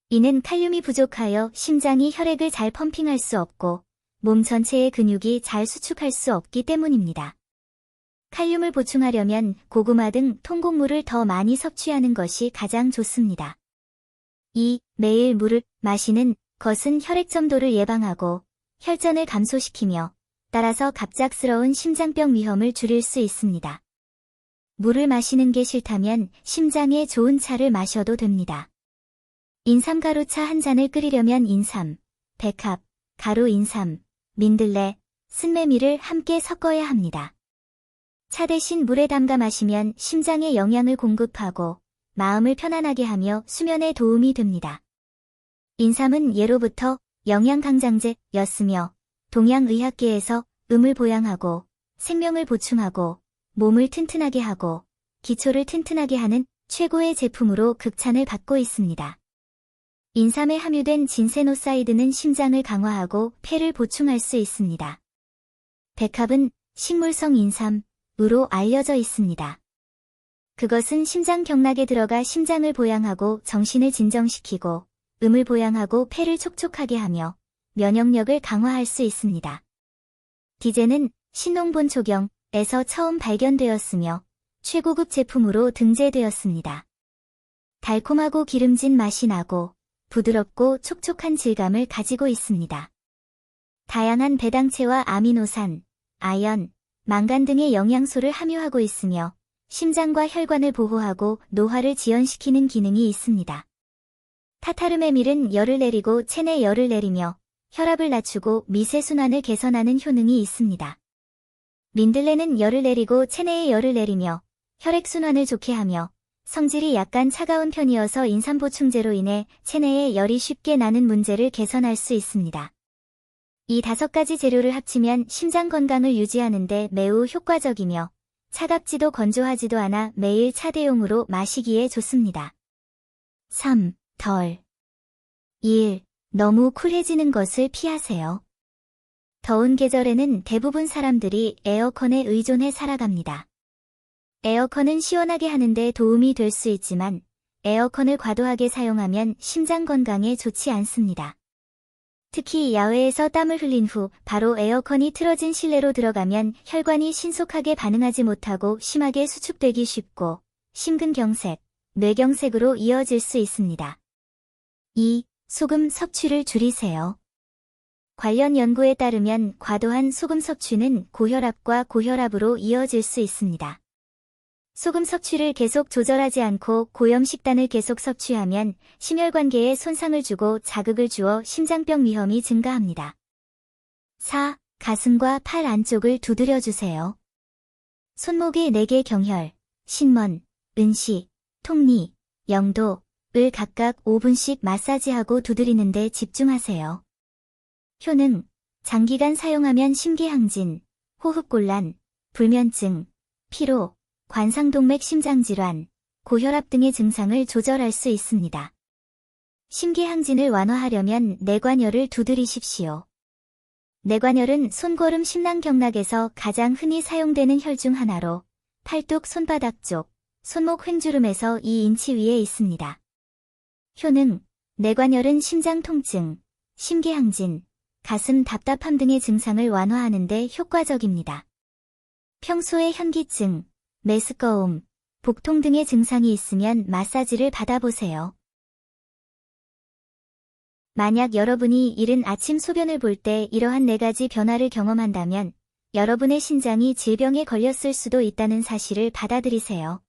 A: 이는 칼륨이 부족하여 심장이 혈액을 잘 펌핑할 수 없고 몸 전체의 근육이 잘 수축할 수 없기 때문입니다. 칼륨을 보충하려면 고구마 등 통곡물을 더 많이 섭취하는 것이 가장 좋습니다. 2. 매일 물을 마시는 것은 혈액 점도를 예방하고 혈전을 감소시키며 따라서 갑작스러운 심장병 위험을 줄일 수 있습니다. 물을 마시는 게 싫다면 심장에 좋은 차를 마셔도 됩니다. 인삼가루차 한 잔을 끓이려면 인삼, 백합, 가루 인삼, 민들레, 쓴메밀을 함께 섞어야 합니다. 차 대신 물에 담가 마시면 심장에 영양을 공급하고 마음을 편안하게 하며 수면에 도움이 됩니다. 인삼은 예로부터 영양강장제였으며 동양의학계에서 음을 보양하고 생명을 보충하고 몸을 튼튼하게 하고 기초를 튼튼하게 하는 최고의 제품으로 극찬을 받고 있습니다. 인삼에 함유된 진세노사이드는 심장을 강화하고 폐를 보충할 수 있습니다. 백합은 식물성 인삼으로 알려져 있습니다. 그것은 심장 경락에 들어가 심장을 보양하고 정신을 진정시키고 음을 보양하고 폐를 촉촉하게 하며 면역력을 강화할 수 있습니다. 디제는 신농본초경에서 처음 발견되었으며 최고급 제품으로 등재되었습니다. 달콤하고 기름진 맛이 나고 부드럽고 촉촉한 질감을 가지고 있습니다. 다양한 배당체와 아미노산, 아연, 망간 등의 영양소를 함유하고 있으며 심장과 혈관을 보호하고 노화를 지연시키는 기능이 있습니다. 타타르메밀은 열을 내리고 체내 열을 내리며 혈압을 낮추고 미세순환을 개선하는 효능이 있습니다. 민들레는 열을 내리고 체내의 열을 내리며 혈액순환을 좋게 하며 성질이 약간 차가운 편이어서 인삼보충제로 인해 체내에 열이 쉽게 나는 문제를 개선할 수 있습니다. 이 5가지 재료를 합치면 심장 건강을 유지하는 데 매우 효과적이며 차갑지도 건조하지도 않아 매일 차 대용으로 마시기에 좋습니다. 3. 덜. 1. 너무 쿨해지는 것을 피하세요. 더운 계절에는 대부분 사람들이 에어컨에 의존해 살아갑니다. 에어컨은 시원하게 하는데 도움이 될 수 있지만 에어컨을 과도하게 사용하면 심장 건강에 좋지 않습니다. 특히 야외에서 땀을 흘린 후 바로 에어컨이 틀어진 실내로 들어가면 혈관이 신속하게 반응하지 못하고 심하게 수축되기 쉽고 심근경색, 뇌경색으로 이어질 수 있습니다. 2. 소금 섭취를 줄이세요. 관련 연구에 따르면 과도한 소금 섭취는 고혈압과 고혈압으로 이어질 수 있습니다. 소금 섭취를 계속 조절하지 않고 고염식단을 계속 섭취하면 심혈관계에 손상을 주고 자극을 주어 심장병 위험이 증가합니다. 4. 가슴과 팔 안쪽을 두드려주세요. 손목의 4개 경혈, 신먼, 은시, 톱니, 영도를 각각 5분씩 마사지하고 두드리는 데 집중하세요. 효능, 장기간 사용하면 심계항진, 호흡곤란, 불면증, 피로, 관상동맥 심장질환, 고혈압 등의 증상을 조절할 수 있습니다. 심계항진을 완화하려면 내관열을 두드리십시오. 내관열은 손거름 심낭경락에서 가장 흔히 사용되는 혈 중 하나로 팔뚝 손바닥 쪽, 손목 횡주름에서 2인치 위에 있습니다. 효능, 내관열은 심장 통증, 심계항진, 가슴 답답함 등의 증상을 완화하는 데 효과적입니다. 평소에 현기증, 메스꺼움, 복통 등의 증상이 있으면 마사지를 받아보세요. 만약 여러분이 이른 아침 소변을 볼 때 이러한 4가지 변화를 경험한다면 여러분의 신장이 질병에 걸렸을 수도 있다는 사실을 받아들이세요.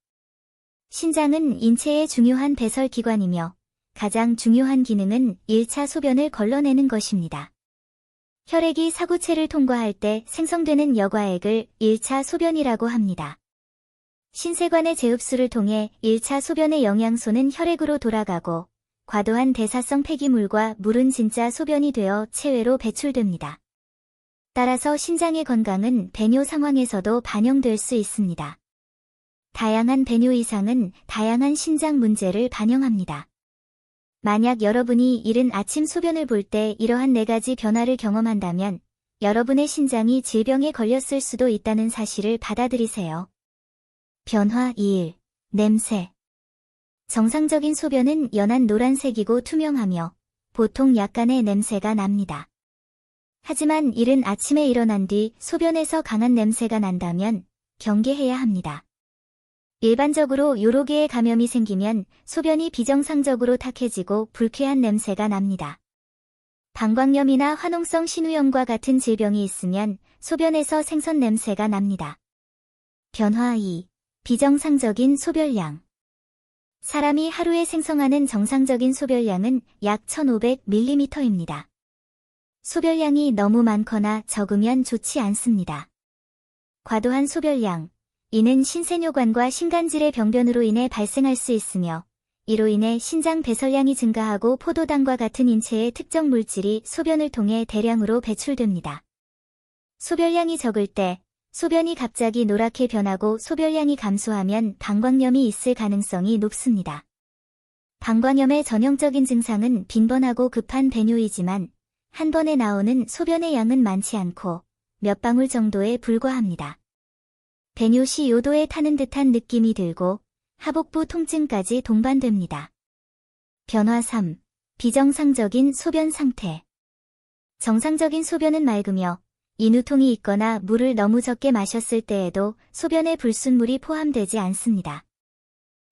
A: 신장은 인체의 중요한 배설기관이며 가장 중요한 기능은 1차 소변을 걸러내는 것입니다. 혈액이 사구체를 통과할 때 생성되는 여과액을 1차 소변이라고 합니다. 신세관의 재흡수를 통해 1차 소변의 영양소는 혈액으로 돌아가고 과도한 대사성 폐기물과 물은 진짜 소변이 되어 체외로 배출됩니다. 따라서 신장의 건강은 배뇨 상황에서도 반영될 수 있습니다. 다양한 배뇨 이상은 다양한 신장 문제를 반영합니다. 만약 여러분이 이른 아침 소변을 볼 때 이러한 4가지 변화를 경험한다면 여러분의 신장이 질병에 걸렸을 수도 있다는 사실을 받아들이세요. 변화 1. 냄새. 정상적인 소변은 연한 노란색이고 투명하며 보통 약간의 냄새가 납니다. 하지만 이른 아침에 일어난 뒤 소변에서 강한 냄새가 난다면 경계해야 합니다. 일반적으로 요로 개의 감염이 생기면 소변이 비정상적으로 탁해지고 불쾌한 냄새가 납니다. 방광염이나 화농성 신우염과 같은 질병이 있으면 소변에서 생선 냄새가 납니다. 변화 2. 비정상적인 소변량. 사람이 하루에 생성하는 정상적인 소변량은 약 1500ml입니다. 소별량이 너무 많거나 적으면 좋지 않습니다. 과도한 소별량. 이는 신세뇨관과 신간질의 병변으로 인해 발생할 수 있으며 이로 인해 신장 배설량이 증가하고 포도당과 같은 인체의 특정 물질이 소변을 통해 대량으로 배출됩니다. 소별량이 적을 때 소변이 갑자기 노랗게 변하고 소별량이 감소하면 방광염이 있을 가능성이 높습니다. 방광염의 전형적인 증상은 빈번하고 급한 배뇨이지만 한 번에 나오는 소변의 양은 많지 않고 몇 방울 정도에 불과합니다. 배뇨 시 요도에 타는 듯한 느낌이 들고 하복부 통증까지 동반됩니다. 변화 3. 비정상적인 소변 상태. 정상적인 소변은 맑으며 인후통이 있거나 물을 너무 적게 마셨을 때에도 소변에 불순물이 포함되지 않습니다.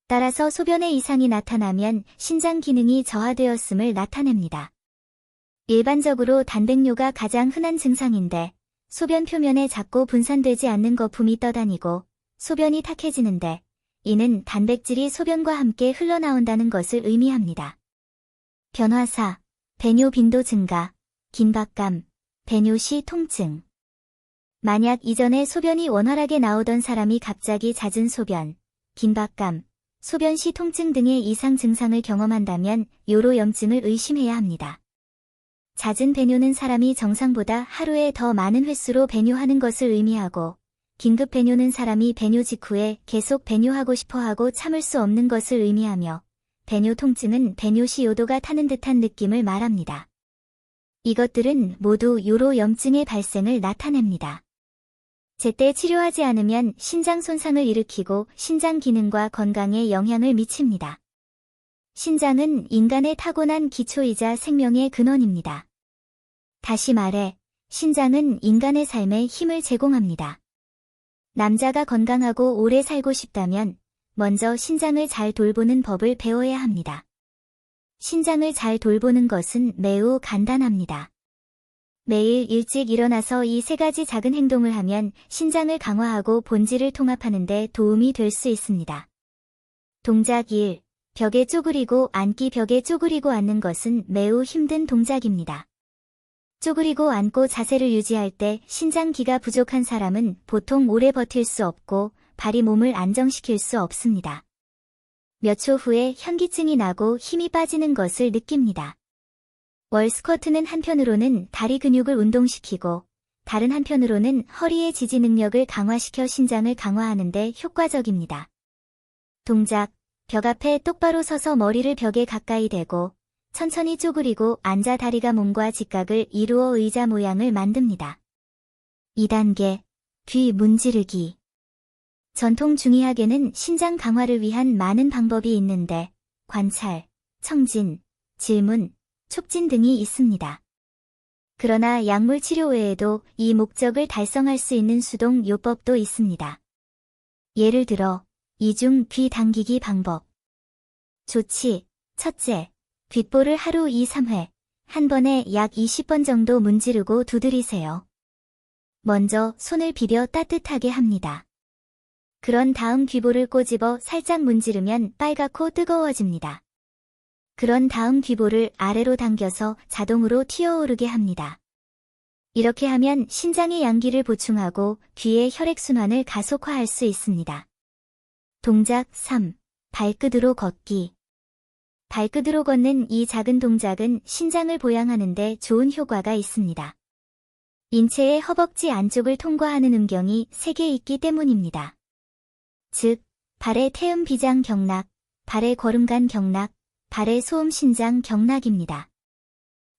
A: 따라서 소변에 이상이 나타나면 신장 기능이 저하되었음을 나타냅니다. 일반적으로 단백뇨가 가장 흔한 증상인데 소변 표면에 작고 분산되지 않는 거품이 떠다니고 소변이 탁해지는데 이는 단백질이 소변과 함께 흘러나온다는 것을 의미합니다. 변화 4. 배뇨 빈도 증가, 긴박감, 배뇨 시 통증. 만약 이전에 소변이 원활하게 나오던 사람이 갑자기 잦은 소변, 긴박감, 소변 시 통증 등의 이상 증상을 경험한다면 요로염증을 의심해야 합니다. 잦은 배뇨는 사람이 정상보다 하루에 더 많은 횟수로 배뇨하는 것을 의미하고 긴급 배뇨는 사람이 배뇨 직후에 계속 배뇨하고 싶어하고 참을 수 없는 것을 의미하며 배뇨 통증은 배뇨 시 요도가 타는 듯한 느낌을 말합니다. 이것들은 모두 요로염증의 발생을 나타냅니다. 제때 치료하지 않으면 신장 손상을 일으키고 신장 기능과 건강에 영향을 미칩니다. 신장은 인간의 타고난 기초이자 생명의 근원입니다. 다시 말해, 신장은 인간의 삶에 힘을 제공합니다. 남자가 건강하고 오래 살고 싶다면 먼저 신장을 잘 돌보는 법을 배워야 합니다. 신장을 잘 돌보는 것은 매우 간단합니다. 매일 일찍 일어나서 이 세 가지 작은 행동을 하면 신장을 강화하고 본질을 통합하는 데 도움이 될 수 있습니다. 동작 1. 벽에 쪼그리고 앉기. 벽에 쪼그리고 앉는 것은 매우 힘든 동작입니다. 쪼그리고 앉고 자세를 유지할 때 신장기가 부족한 사람은 보통 오래 버틸 수 없고 발이 몸을 안정시킬 수 없습니다. 몇 초 후에 현기증이 나고 힘이 빠지는 것을 느낍니다. 월스쿼트는 한편으로는 다리 근육을 운동시키고 다른 한편으로는 허리의 지지 능력을 강화시켜 신장을 강화하는 데 효과적입니다. 동작. 벽 앞에 똑바로 서서 머리를 벽에 가까이 대고 천천히 쪼그리고 앉아 다리가 몸과 직각을 이루어 의자 모양을 만듭니다. 2단계. 귀 문지르기. 전통 중의학에는 신장 강화를 위한 많은 방법이 있는데 관찰, 청진, 질문, 촉진 등이 있습니다. 그러나 약물 치료 외에도 이 목적을 달성할 수 있는 수동 요법도 있습니다. 예를 들어 이중 귀 당기기 방법. 조치. 첫째, 귓볼을 하루 2-3회, 한 번에 약 20번 정도 문지르고 두드리세요. 먼저 손을 비벼 따뜻하게 합니다. 그런 다음 귀볼을 꼬집어 살짝 문지르면 빨갛고 뜨거워집니다. 그런 다음 귀볼을 아래로 당겨서 자동으로 튀어오르게 합니다. 이렇게 하면 신장의 양기를 보충하고 귀의 혈액순환을 가속화할 수 있습니다. 동작 3. 발끝으로 걷기. 발끝으로 걷는 이 작은 동작은 신장을 보양하는 데 좋은 효과가 있습니다. 인체의 허벅지 안쪽을 통과하는 음경이 3개 있기 때문입니다. 즉, 발의 태음 비장 경락, 발의 거름간 경락, 발의 소음 신장 경락입니다.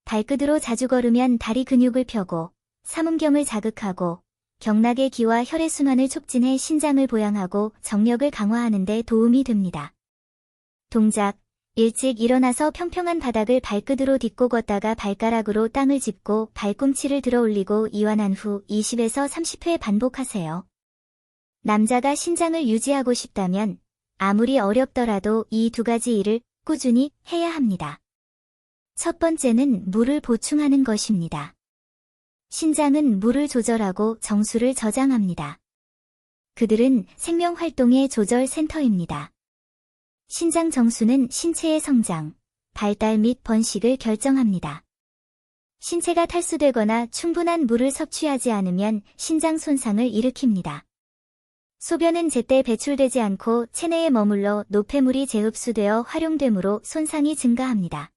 A: 발끝으로 자주 걸으면 다리 근육을 펴고 삼음경을 자극하고 경락의 기와 혈액순환을 촉진해 신장을 보양하고 정력을 강화하는 데 도움이 됩니다. 동작. 일찍 일어나서 평평한 바닥을 발끝으로 딛고 걷다가 발가락으로 땅을 짚고 발꿈치를 들어 올리고 이완한 후 20에서 30회 반복하세요. 남자가 신장을 유지하고 싶다면 아무리 어렵더라도 이 2가지 일을 꾸준히 해야 합니다. 첫 번째는 물을 보충하는 것입니다. 신장은 물을 조절하고 정수를 저장합니다. 그들은 생명활동의 조절 센터입니다. 신장 정수는 신체의 성장, 발달 및 번식을 결정합니다. 신체가 탈수되거나 충분한 물을 섭취하지 않으면 신장 손상을 일으킵니다. 소변은 제때 배출되지 않고 체내에 머물러 노폐물이 재흡수되어 활용되므로 손상이 증가합니다.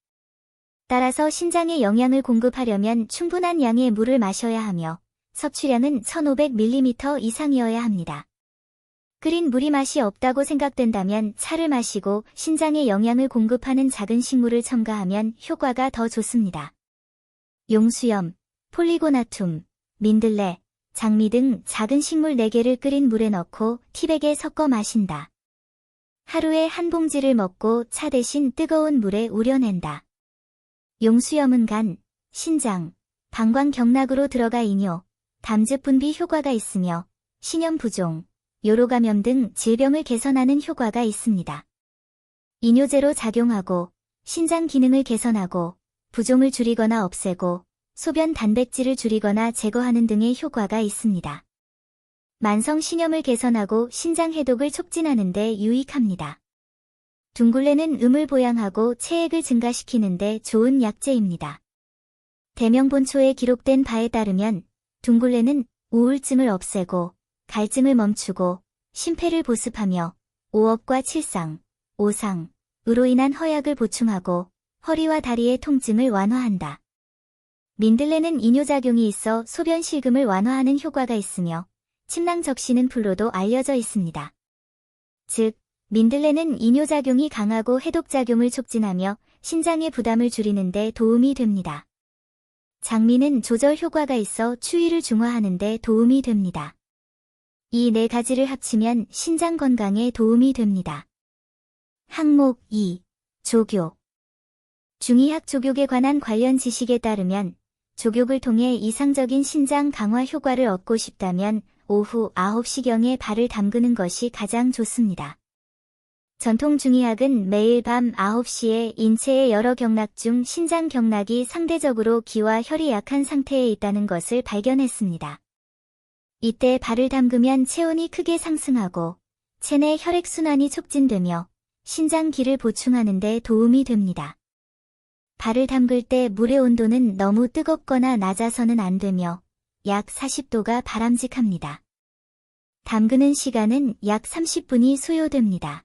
A: 따라서 신장에 영양을 공급하려면 충분한 양의 물을 마셔야 하며 섭취량은 1500ml 이상이어야 합니다. 끓인 물이 맛이 없다고 생각된다면 차를 마시고 신장에 영양을 공급하는 작은 식물을 첨가하면 효과가 더 좋습니다. 용수염, 폴리고나툼, 민들레, 장미 등 작은 식물 4개를 끓인 물에 넣고 티백에 섞어 마신다. 하루에 한 봉지를 먹고 차 대신 뜨거운 물에 우려낸다. 용수염은 간, 신장, 방광 경락으로 들어가 이뇨, 담즙 분비 효과가 있으며 신염 부종, 요로감염 등 질병을 개선하는 효과가 있습니다. 이뇨제로 작용하고 신장 기능을 개선하고 부종을 줄이거나 없애고 소변 단백질을 줄이거나 제거하는 등의 효과가 있습니다. 만성 신염을 개선하고 신장 해독을 촉진하는 데 유익합니다. 둥글레는 음을 보양하고 체액을 증가시키는 데 좋은 약재입니다. 대명본초에 기록된 바에 따르면 둥글레는 우울증을 없애고 갈증을 멈추고 심폐를 보습하며 오업과 칠상, 오상으로 인한 허약을 보충하고 허리와 다리의 통증을 완화한다. 민들레는 이뇨작용이 있어 소변 실금을 완화하는 효과가 있으며 침낭 적시는 풀로도 알려져 있습니다. 즉, 민들레는 이뇨작용이 강하고 해독작용을 촉진하며 신장의 부담을 줄이는 데 도움이 됩니다. 장미는 조절 효과가 있어 추위를 중화하는 데 도움이 됩니다. 이 4가지를 합치면 신장 건강에 도움이 됩니다. 항목 2. 족욕. 중의학 족욕에 관한 관련 지식에 따르면 족욕을 통해 이상적인 신장 강화 효과를 얻고 싶다면 오후 9시경에 발을 담그는 것이 가장 좋습니다. 전통 중의학은 매일 밤 9시에 인체의 여러 경락 중 신장 경락이 상대적으로 기와 혈이 약한 상태에 있다는 것을 발견했습니다. 이때 발을 담그면 체온이 크게 상승하고 체내 혈액순환이 촉진되며 신장 기를 보충하는 데 도움이 됩니다. 발을 담글 때 물의 온도는 너무 뜨겁거나 낮아서는 안 되며 약 40도가 바람직합니다. 담그는 시간은 약 30분이 소요됩니다.